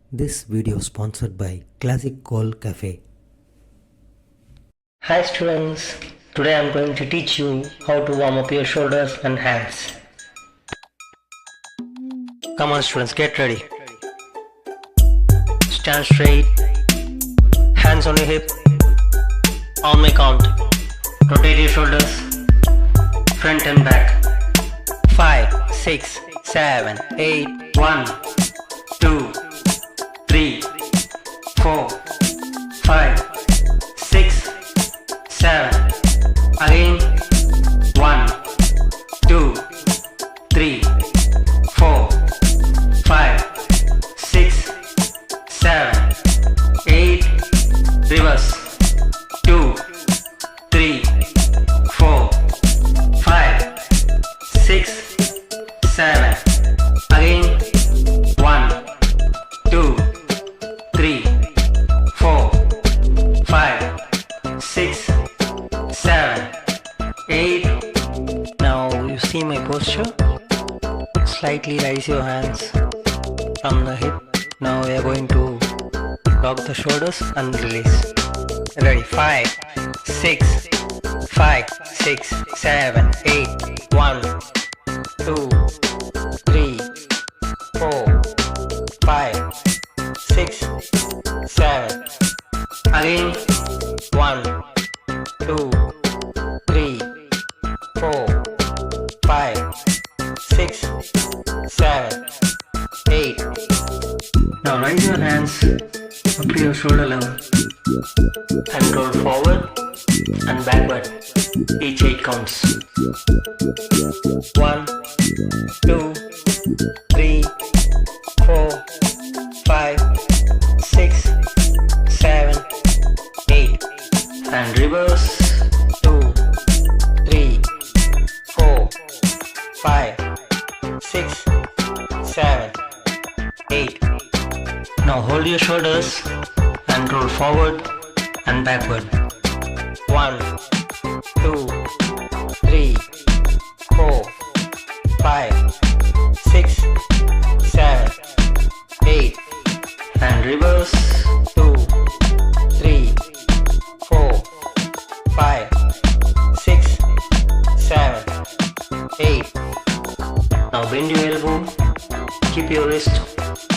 This video sponsored by Classic Gold Cafe. Hi students, today I am going to teach you how to warm up your shoulders and hands. Come on students, get ready. Stand straight, hands on your hip, on my count. Rotate your shoulders, front and back. 5, 6, 7, 8, 1, 2, 3, 4, 5, 6, 7. Again. 1, 2, 3, 4, 5, 6, 7, 8. Reverse. 2, 3, 4, 5, 6, 7. Again. 1, 2, 3, 4, 5, 6, 7, 8. Now you see my posture. Slightly raise your hands from the hip. Now we are going to lock the shoulders and release. Ready? 5, 6, 5, 6, 7, 8. 1, 2, 3, 4, 5, 6, 7. Again. 1, 2, 3, 4, 5, 6, 7, 8. Now raise your hands up to your shoulder level and roll forward and backward. Each 8 counts. 1, 2, 3, 4, 5, 6, 7, 8. And reverse. 2, 3, 4, 5, 6, 7, 8. Now hold your shoulders and roll forward and backward. 1, 2, 3, 4, 5, 6, 7, 8. And reverse. 2, 3, 4, 5, 6, 7, 8. Now bend your elbow, keep your wrist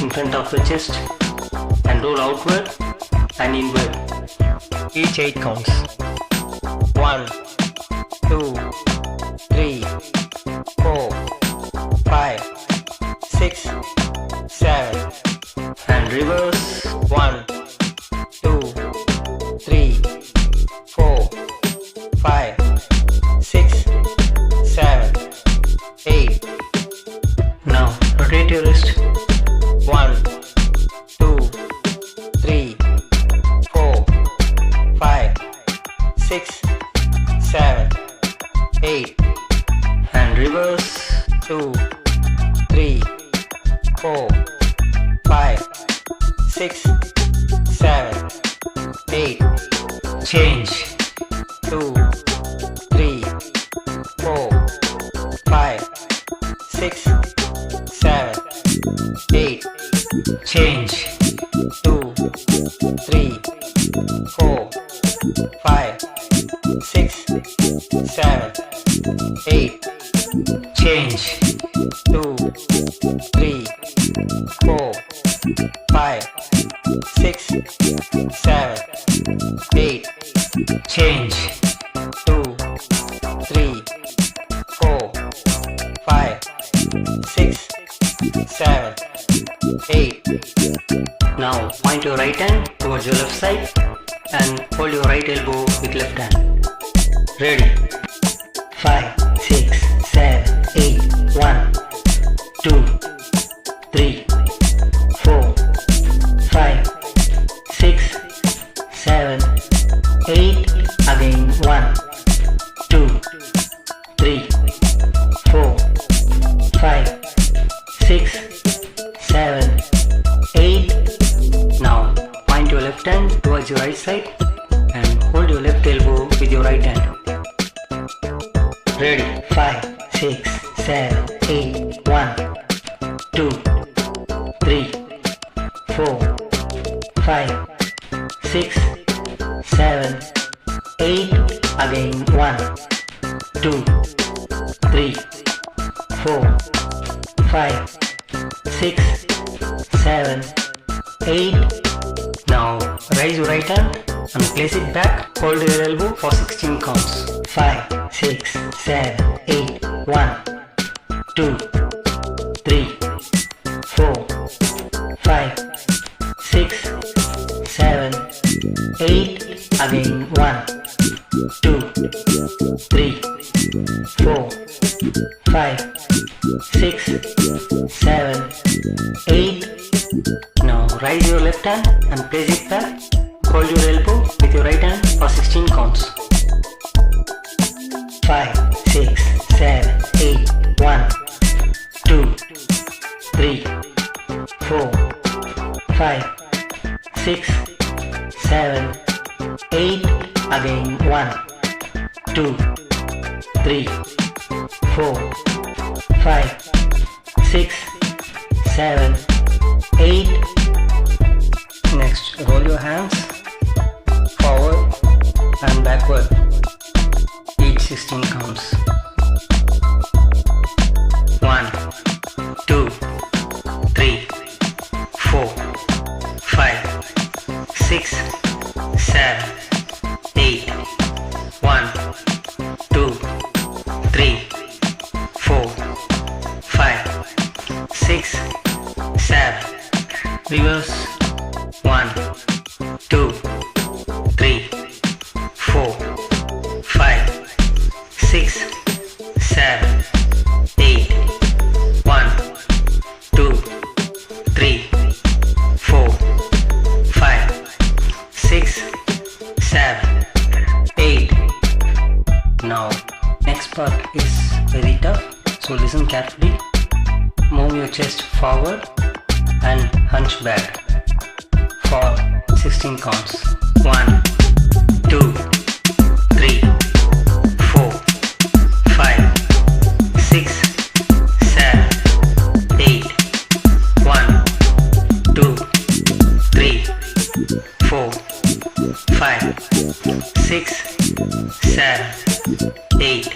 in front of the chest and roll outward and inward. Each 8 counts. 1, 2, 3, 4, 5, 6, 7. And reverse. 1, 2, 3, 4, 5, 6, 7, 8. Now rotate your wrist. 1, 2, 3, 4, 5, 6, 7, 8. And reverse. 2, 3, 4, 5, 6, 7, 8. Change. 2, 3, 4, 5, 6, 7, 8. Change. 2, 3, 4, 5, 6, 7, 8. Change. 2, 3, 4, 5, 6, 7, 8. Change. 2, 3, 4, 5, 6, 7, 8. Now point your right hand towards your left side and hold your right elbow with left hand. Ready? 5, 6, 7, 8. 1, 2, 3, 4, 5, 6, 7, 8. Again. 1, 2, 3, 4, 5, 6, 7, 8. Now point your left hand towards your right side and hold your left elbow with your right hand. Ready? 5, 6, 7, 8. 1, 2, 3, 4, 5, 6, 7, 8. Again 1, 2, 3, 4, 5, 6, 7, 8. Now raise your right hand and place it back. Hold your elbow for 16 counts. 5, 6, 7, 8. 1, 2, 3, 4, 5, 6, 7, 8. Again 1, 2, 3, 4, 5, 6, 7, 8. Now raise your left hand and place it back. Hold your elbow with your right hand for 16 counts. 5, 6, 7, 8. 1, 2, 3, 4, 5, 6, 7, 8. Again 1, 2, 3, 4, 5, 6, 7, 8. Next, roll your hands forward and backward. Each 16 counts. 1, 2, 3, 4, 5, 6, 7, 8. 1, 2, 3, 4, 5, 6, 7. Reverse. 1, 2, 3, 4, 5, 6, 7, 8. 1, 2, 3, 4, 5, 6, 7, 8. Now next part is very tough, so listen carefully. Move your chest forward and hunch back for 16 counts. 1, 2, 3, 4, 5, 6, 7, 8. 1, 2, 3, 4, 5, 6, 7, 8.